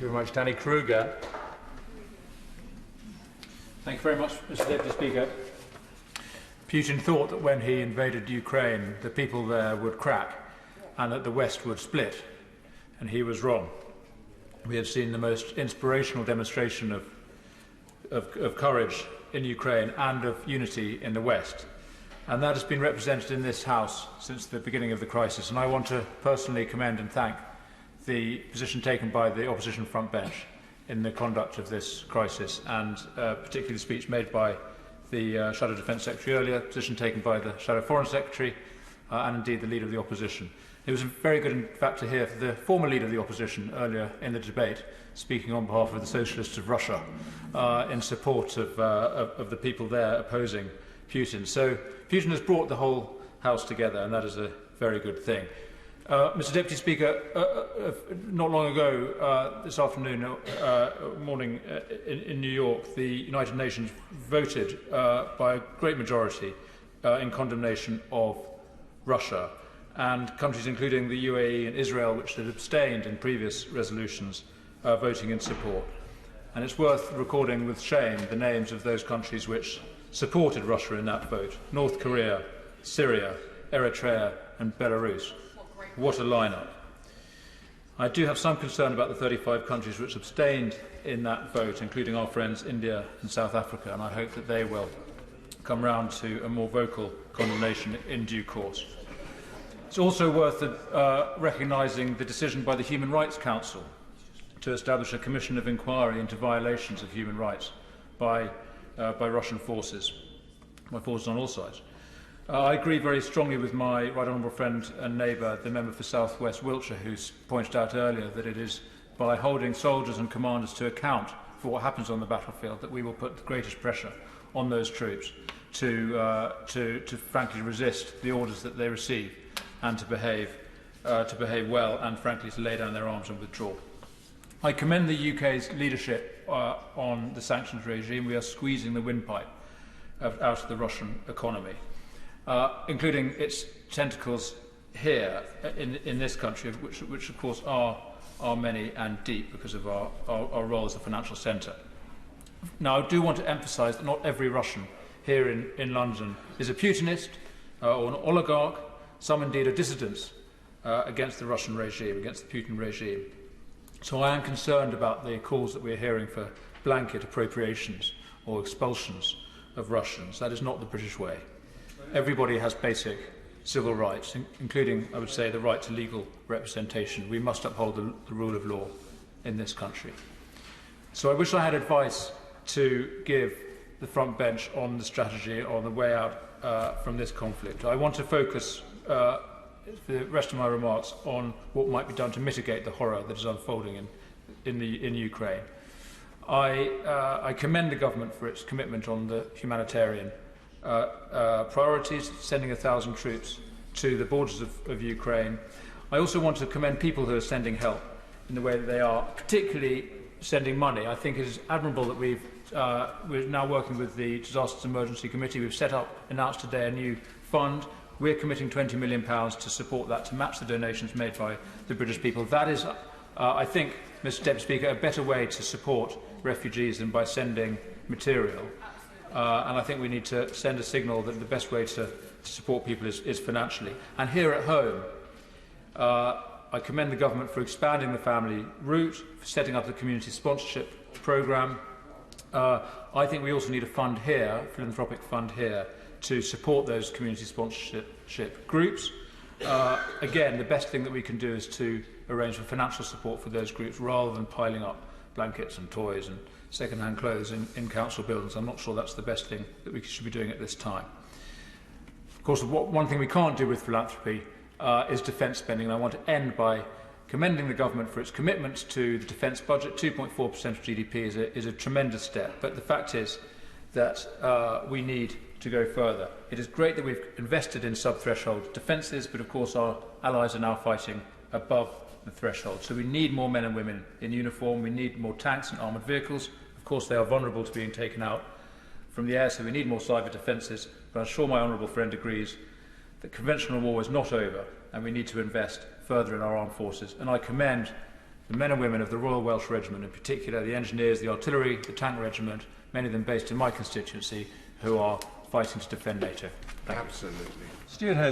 you very much, Danny Kruger. Thank you very much, Mr. Deputy Speaker. Putin thought that when he invaded Ukraine, the people there would crack and that the West would split, and he was wrong. We have seen the most inspirational demonstration of courage in Ukraine and of unity in the West, and that has been represented in this House since the beginning of the crisis, and I want to personally commend and thank the position taken by the opposition front bench in the conduct of this crisis, and particularly the speech made by the Shadow Defence Secretary earlier, position taken by the Shadow Foreign Secretary, and indeed the Leader of the Opposition. It was very good, in fact, to hear the former Leader of the Opposition earlier in the debate speaking on behalf of the Socialists of Russia in support of the people there opposing Putin. So Putin has brought the whole House together, and that is a very good thing. Mr. Deputy Speaker, not long ago, this morning in New York, the United Nations voted by a great majority in condemnation of Russia, and countries including the UAE and Israel, which had abstained in previous resolutions, voting in support. And it's worth recording with shame the names of those countries which supported Russia in that vote: North Korea, Syria, Eritrea and Belarus. What a lineup. I do have some concern about the 35 countries which abstained in that vote, including our friends India and South Africa, and I hope that they will come round to a more vocal condemnation in due course. It's also worth recognising the decision by the Human Rights Council to establish a commission of inquiry into violations of human rights by Russian forces, by forces on all sides. I agree very strongly with my right honourable friend and neighbour, the member for South West Wiltshire, who pointed out earlier that it is by holding soldiers and commanders to account for what happens on the battlefield that we will put the greatest pressure on those troops to frankly resist the orders that they receive and to behave well and frankly to lay down their arms and withdraw. I commend the UK's leadership on the sanctions regime. We are squeezing the windpipe out of the Russian economy, including its tentacles here in this country, which of course are many and deep because of our role as a financial centre. Now, I do want to emphasise that not every Russian here in London is a Putinist or an oligarch. Some indeed are dissidents against the Russian regime, against the Putin regime. So I am concerned about the calls that we are hearing for blanket appropriations or expulsions of Russians. That is not the British way. Everybody has basic civil rights, including, I would say, the right to legal representation. We must uphold the rule of law in this country. So I wish I had advice to give the front bench on the strategy, on the way out from this conflict. I want to focus the rest of my remarks on what might be done to mitigate the horror that is unfolding in Ukraine. I commend the government for its commitment on the humanitarian priorities, sending 1,000 troops to the borders of Ukraine. I also want to commend people who are sending help in the way that they are, particularly sending money. I think it is admirable that we're now working with the Disasters Emergency Committee. We've announced today a new fund. We're committing £20 million to support that, to match the donations made by the British people. That is, I think, Mr. Deputy Speaker, a better way to support refugees than by sending material. And I think we need to send a signal that the best way to support people is financially. And here at home, I commend the government for expanding the family route, for setting up the community sponsorship programme. I think we also need a fund here, a philanthropic fund here, to support those community sponsorship groups. Again, the best thing that we can do is to arrange for financial support for those groups rather than piling up blankets and toys and second-hand clothes in council buildings. I'm not sure that's the best thing that we should be doing at this time. Of course, one thing we can't do with philanthropy is defence spending, and I want to end by commending the government for its commitment to the defence budget. 2.4% of GDP is a tremendous step, but the fact is that we need to go further. It is great that we've invested in sub-threshold defences, but of course our allies are now fighting above the threshold. So we need more men and women in uniform, we need more tanks and armoured vehicles. Of course they are vulnerable to being taken out from the air, so we need more cyber defences, but I'm sure my honourable friend agrees that conventional war is not over and we need to invest further in our armed forces. And I commend the men and women of the Royal Welsh Regiment, in particular the engineers, the artillery, the tank regiment, many of them based in my constituency, who are fighting to defend NATO. Thank you. Absolutely. Stuart Hurley.